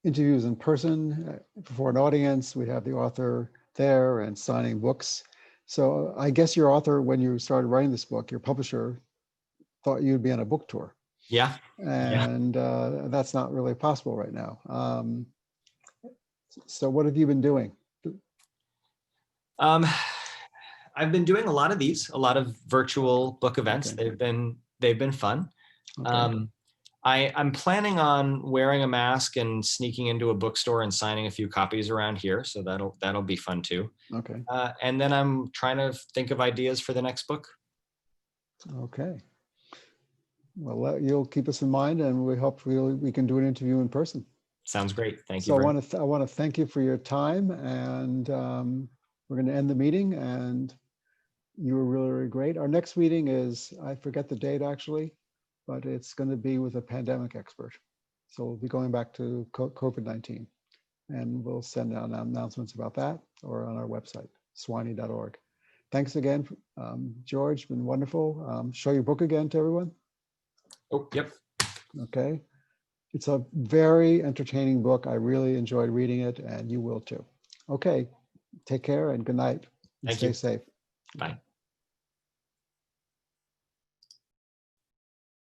interviews in person before an audience. We'd have the author there and signing books. So I guess your author, when you started writing this book, your publisher thought you'd be on a book tour. Yeah. And that's not really possible right now. So what have you been doing? I've been doing a lot of virtual book events. Okay. They've been fun. Okay. I'm planning on wearing a mask and sneaking into a bookstore and signing a few copies around here. So that'll be fun too. Okay. And then I'm trying to think of ideas for the next book. Okay. Well, you'll keep us in mind, and we hope we can do an interview in person. Sounds great. Thank you. So I want to thank you for your time, and we're going to end the meeting. And you were really, really great. Our next meeting is, I forget the date actually, but it's going to be with a pandemic expert. So we'll be going back to COVID-19, and we'll send out announcements about that or on our website, swiny.org. Thanks again, George. Been wonderful. Show your book again to everyone. Oh, yep. Okay. It's a very entertaining book. I really enjoyed reading it, and you will too. Okay. Take care and good night. Thank you. Stay safe. Bye.